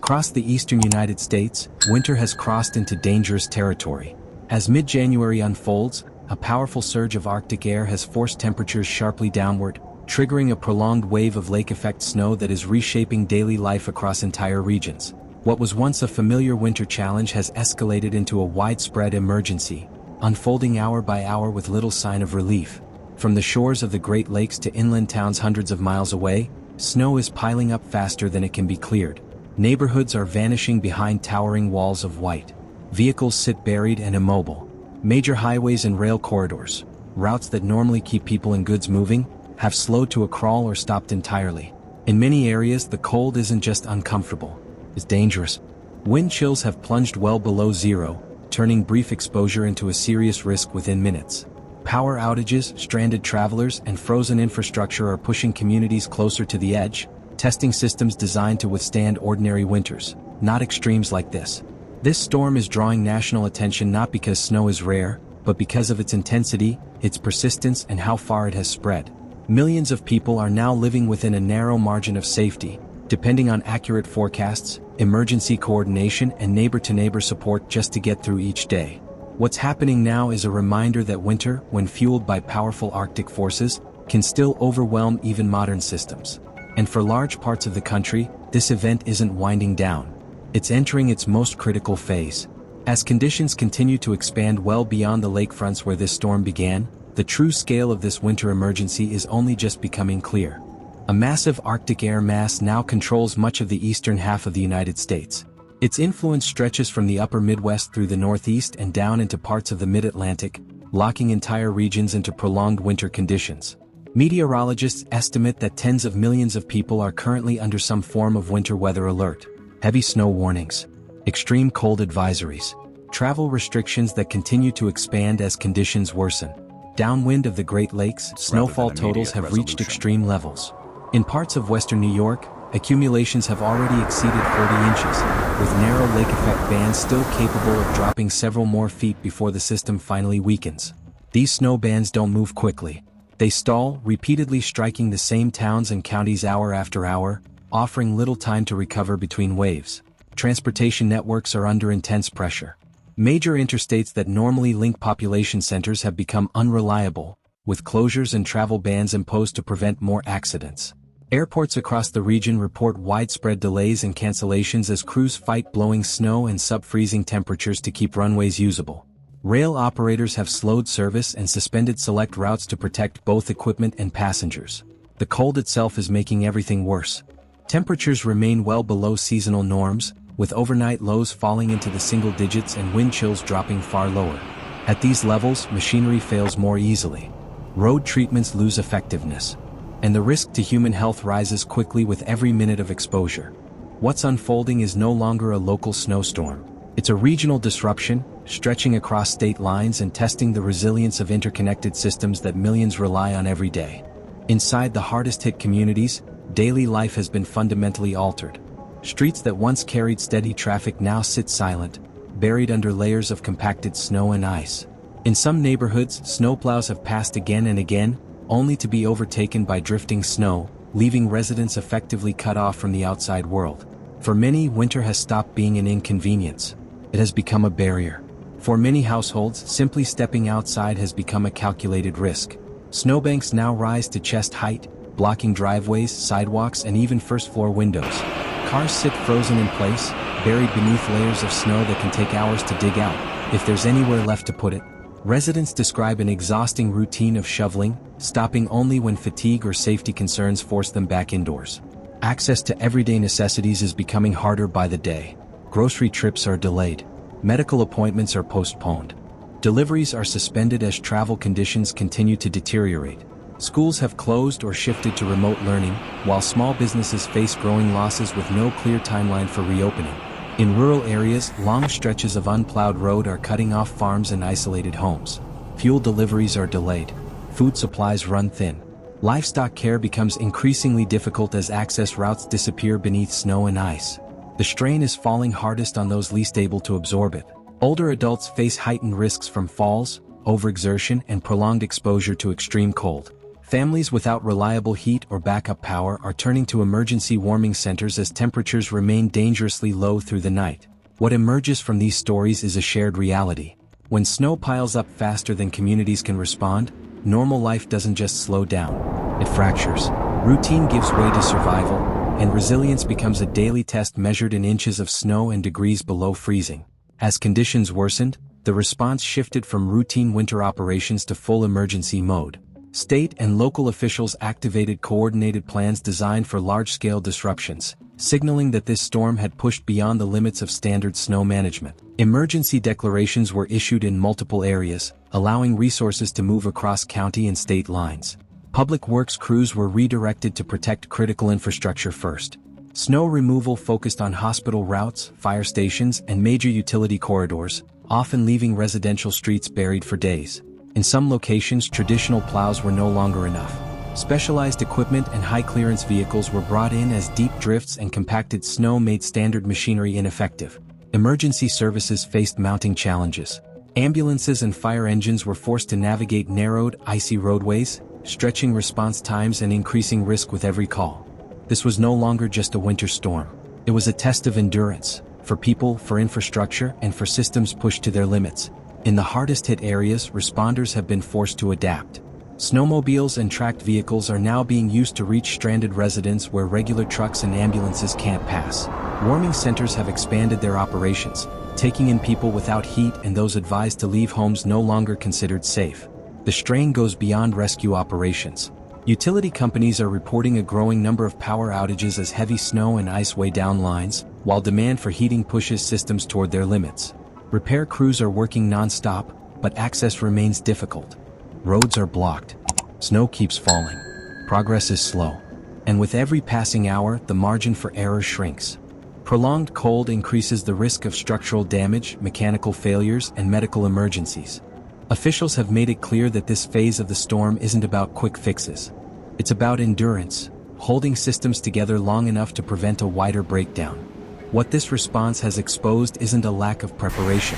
Across the eastern United States, winter has crossed into dangerous territory. As mid-January unfolds, a powerful surge of Arctic air has forced temperatures sharply downward, triggering a prolonged wave of lake-effect snow that is reshaping daily life across entire regions. What was once a familiar winter challenge has escalated into a widespread emergency, unfolding hour by hour with little sign of relief. From the shores of the Great Lakes to inland towns hundreds of miles away, snow is piling up faster than it can be cleared. Neighborhoods are vanishing behind towering walls of white. Vehicles sit buried and immobile. Major highways and rail corridors, routes that normally keep people and goods moving, have slowed to a crawl or stopped entirely. In many areas, the cold isn't just uncomfortable, it's dangerous. Wind chills have plunged well below zero, turning brief exposure into a serious risk within minutes. Power outages, stranded travelers, and frozen infrastructure are pushing communities closer to the edge, testing systems designed to withstand ordinary winters, not extremes like this. This storm is drawing national attention not because snow is rare, but because of its intensity, its persistence, and how far it has spread. Millions of people are now living within a narrow margin of safety, depending on accurate forecasts, emergency coordination, and neighbor-to-neighbor support just to get through each day. What's happening now is a reminder that winter, when fueled by powerful Arctic forces, can still overwhelm even modern systems. And for large parts of the country, this event isn't winding down. It's entering its most critical phase. As conditions continue to expand well beyond the lakefronts where this storm began, the true scale of this winter emergency is only just becoming clear. A massive Arctic air mass now controls much of the eastern half of the United States. Its influence stretches from the upper Midwest through the Northeast and down into parts of the Mid-Atlantic, locking entire regions into prolonged winter conditions. Meteorologists estimate that tens of millions of people are currently under some form of winter weather alert. Heavy snow warnings, extreme cold advisories, travel restrictions that continue to expand as conditions worsen. Downwind of the Great Lakes, snowfall totals have reached extreme levels. In parts of western New York, accumulations have already exceeded 40 inches, with narrow lake effect bands still capable of dropping several more feet before the system finally weakens. These snow bands don't move quickly. They stall, repeatedly striking the same towns and counties hour after hour, offering little time to recover between waves. Transportation networks are under intense pressure. Major interstates that normally link population centers have become unreliable, with closures and travel bans imposed to prevent more accidents. Airports across the region report widespread delays and cancellations as crews fight blowing snow and sub-freezing temperatures to keep runways usable. Rail operators have slowed service and suspended select routes to protect both equipment and passengers. The cold itself is making everything worse. Temperatures remain well below seasonal norms, with overnight lows falling into the single digits and wind chills dropping far lower. At these levels, machinery fails more easily. Road treatments lose effectiveness. And the risk to human health rises quickly with every minute of exposure. What's unfolding is no longer a local snowstorm. It's a regional disruption, stretching across state lines and testing the resilience of interconnected systems that millions rely on every day. Inside the hardest-hit communities, daily life has been fundamentally altered. Streets that once carried steady traffic now sit silent, buried under layers of compacted snow and ice. In some neighborhoods, snowplows have passed again and again, only to be overtaken by drifting snow, leaving residents effectively cut off from the outside world. For many, winter has stopped being an inconvenience. It has become a barrier. For many households, simply stepping outside has become a calculated risk. Snowbanks now rise to chest height, blocking driveways, sidewalks, and even first-floor windows. Cars sit frozen in place, buried beneath layers of snow that can take hours to dig out, if there's anywhere left to put it. Residents describe an exhausting routine of shoveling, stopping only when fatigue or safety concerns force them back indoors. Access to everyday necessities is becoming harder by the day. Grocery trips are delayed. Medical appointments are postponed. Deliveries are suspended as travel conditions continue to deteriorate. Schools have closed or shifted to remote learning, while small businesses face growing losses with no clear timeline for reopening. In rural areas, long stretches of unplowed road are cutting off farms and isolated homes. Fuel deliveries are delayed. Food supplies run thin. Livestock care becomes increasingly difficult as access routes disappear beneath snow and ice. The strain is falling hardest on those least able to absorb it. Older adults face heightened risks from falls, overexertion, and prolonged exposure to extreme cold. Families without reliable heat or backup power are turning to emergency warming centers as temperatures remain dangerously low through the night. What emerges from these stories is a shared reality. When snow piles up faster than communities can respond, normal life doesn't just slow down. It fractures. Routine gives way to survival, and resilience becomes a daily test measured in inches of snow and degrees below freezing. As conditions worsened, the response shifted from routine winter operations to full emergency mode. State and local officials activated coordinated plans designed for large-scale disruptions, signaling that this storm had pushed beyond the limits of standard snow management. Emergency declarations were issued in multiple areas, allowing resources to move across county and state lines. Public works crews were redirected to protect critical infrastructure first. Snow removal focused on hospital routes, fire stations, and major utility corridors, often leaving residential streets buried for days. In some locations, traditional plows were no longer enough. Specialized equipment and high-clearance vehicles were brought in as deep drifts and compacted snow made standard machinery ineffective. Emergency services faced mounting challenges. Ambulances and fire engines were forced to navigate narrowed, icy roadways, stretching response times and increasing risk with every call. This was no longer just a winter storm. It was a test of endurance, for people, for infrastructure, and for systems pushed to their limits. In the hardest-hit areas, responders have been forced to adapt. Snowmobiles and tracked vehicles are now being used to reach stranded residents where regular trucks and ambulances can't pass. Warming centers have expanded their operations, taking in people without heat and those advised to leave homes no longer considered safe. The strain goes beyond rescue operations. Utility companies are reporting a growing number of power outages as heavy snow and ice weigh down lines, while demand for heating pushes systems toward their limits. Repair crews are working non-stop, but access remains difficult. Roads are blocked. Snow keeps falling. Progress is slow. And with every passing hour, the margin for error shrinks. Prolonged cold increases the risk of structural damage, mechanical failures, and medical emergencies. Officials have made it clear that this phase of the storm isn't about quick fixes. It's about endurance, holding systems together long enough to prevent a wider breakdown. What this response has exposed isn't a lack of preparation.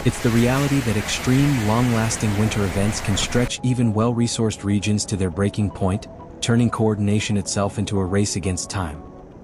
It's the reality that extreme, long-lasting winter events can stretch even well-resourced regions to their breaking point, turning coordination itself into a race against time.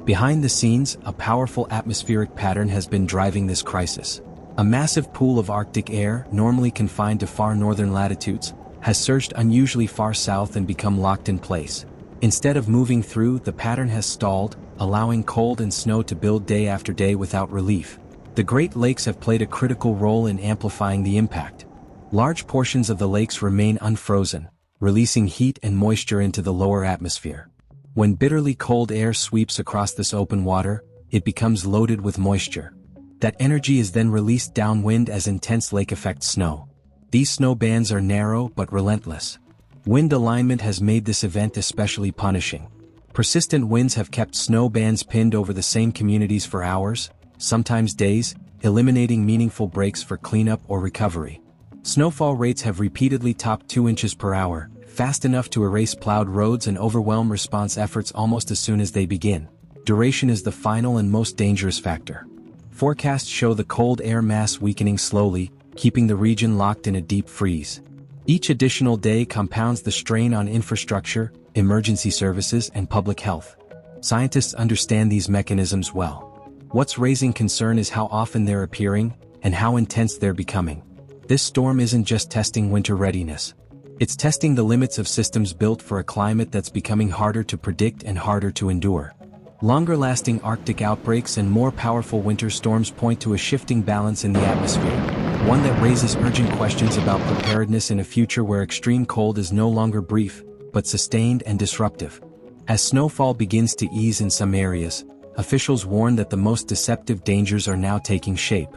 Behind the scenes, a powerful atmospheric pattern has been driving this crisis. A massive pool of Arctic air, normally confined to far northern latitudes, has surged unusually far south and become locked in place. Instead of moving through, the pattern has stalled, allowing cold and snow to build day after day without relief. The Great Lakes have played a critical role in amplifying the impact. Large portions of the lakes remain unfrozen, releasing heat and moisture into the lower atmosphere. When bitterly cold air sweeps across this open water, it becomes loaded with moisture. That energy is then released downwind as intense lake-effect snow. These snow bands are narrow but relentless. Wind alignment has made this event especially punishing. Persistent winds have kept snow bands pinned over the same communities for hours, sometimes days, eliminating meaningful breaks for cleanup or recovery. Snowfall rates have repeatedly topped 2 inches per hour, fast enough to erase plowed roads and overwhelm response efforts almost as soon as they begin. Duration is the final and most dangerous factor. Forecasts show the cold air mass weakening slowly, keeping the region locked in a deep freeze. Each additional day compounds the strain on infrastructure, emergency services, and public health. Scientists understand these mechanisms well. What's raising concern is how often they're appearing, and how intense they're becoming. This storm isn't just testing winter readiness. It's testing the limits of systems built for a climate that's becoming harder to predict and harder to endure. Longer-lasting Arctic outbreaks and more powerful winter storms point to a shifting balance in the atmosphere, one that raises urgent questions about preparedness in a future where extreme cold is no longer brief, but sustained and disruptive. As snowfall begins to ease in some areas, officials warn that the most deceptive dangers are now taking shape.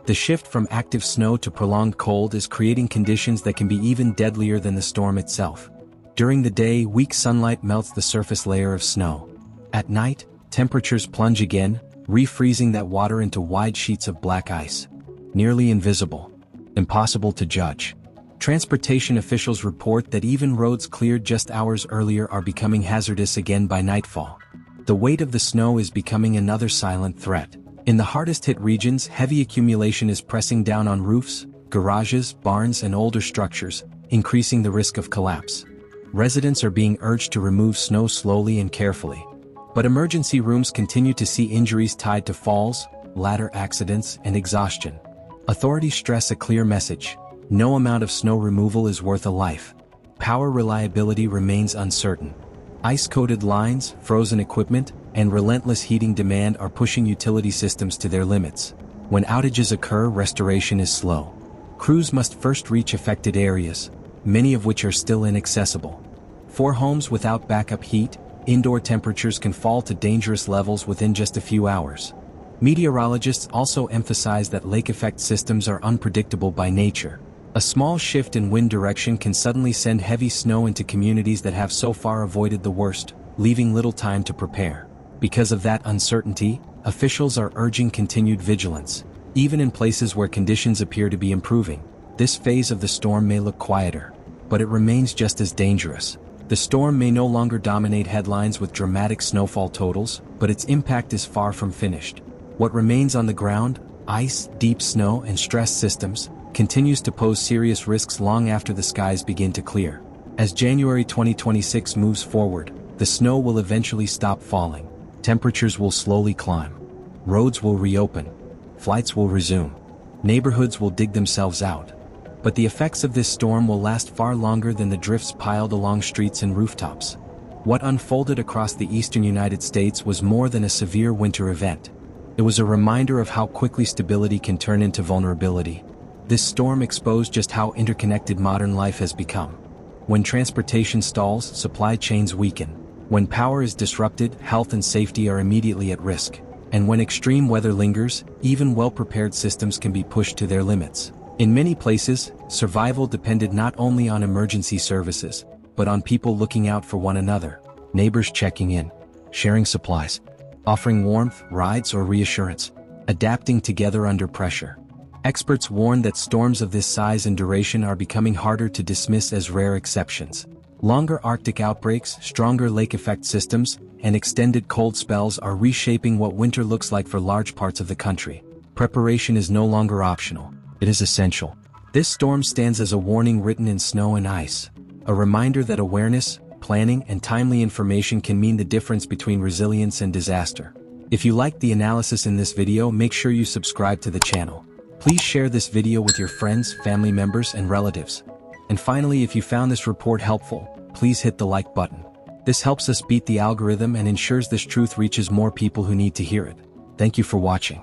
The shift from active snow to prolonged cold is creating conditions that can be even deadlier than the storm itself. During the day, weak sunlight melts the surface layer of snow. At night, temperatures plunge again, refreezing that water into wide sheets of black ice. Nearly invisible. Impossible to judge. Transportation officials report that even roads cleared just hours earlier are becoming hazardous again by nightfall. The weight of the snow is becoming another silent threat. In the hardest-hit regions, heavy accumulation is pressing down on roofs, garages, barns, and older structures, increasing the risk of collapse. Residents are being urged to remove snow slowly and carefully. But emergency rooms continue to see injuries tied to falls, ladder accidents, and exhaustion. Authorities stress a clear message: no amount of snow removal is worth a life. Power reliability remains uncertain. Ice-coated lines, frozen equipment, and relentless heating demand are pushing utility systems to their limits. When outages occur, restoration is slow. Crews must first reach affected areas, many of which are still inaccessible. For homes without backup heat, indoor temperatures can fall to dangerous levels within just a few hours. Meteorologists also emphasize that lake effect systems are unpredictable by nature. A small shift in wind direction can suddenly send heavy snow into communities that have so far avoided the worst, leaving little time to prepare. Because of that uncertainty, officials are urging continued vigilance. Even in places where conditions appear to be improving, this phase of the storm may look quieter, but it remains just as dangerous. The storm may no longer dominate headlines with dramatic snowfall totals, but its impact is far from finished. What remains on the ground, ice, deep snow, and stress systems, continues to pose serious risks long after the skies begin to clear. As January 2026 moves forward, the snow will eventually stop falling. Temperatures will slowly climb. Roads will reopen. Flights will resume. Neighborhoods will dig themselves out. But the effects of this storm will last far longer than the drifts piled along streets and rooftops. What unfolded across the eastern United States was more than a severe winter event. It was a reminder of how quickly stability can turn into vulnerability. This storm exposed just how interconnected modern life has become. When transportation stalls, supply chains weaken. When power is disrupted, health and safety are immediately at risk. And when extreme weather lingers, even well-prepared systems can be pushed to their limits. In many places, survival depended not only on emergency services, but on people looking out for one another, neighbors checking in, sharing supplies, offering warmth, rides, or reassurance, adapting together under pressure. Experts warn that storms of this size and duration are becoming harder to dismiss as rare exceptions. Longer Arctic outbreaks, stronger lake effect systems, and extended cold spells are reshaping what winter looks like for large parts of the country. Preparation is no longer optional. It is essential. This storm stands as a warning written in snow and ice, a reminder that awareness, planning, and timely information can mean the difference between resilience and disaster. If you liked the analysis in this video, make sure you subscribe to the channel. Please share this video with your friends, family members, and relatives. And finally, if you found this report helpful, please hit the like button. This helps us beat the algorithm and ensures this truth reaches more people who need to hear it. Thank you for watching.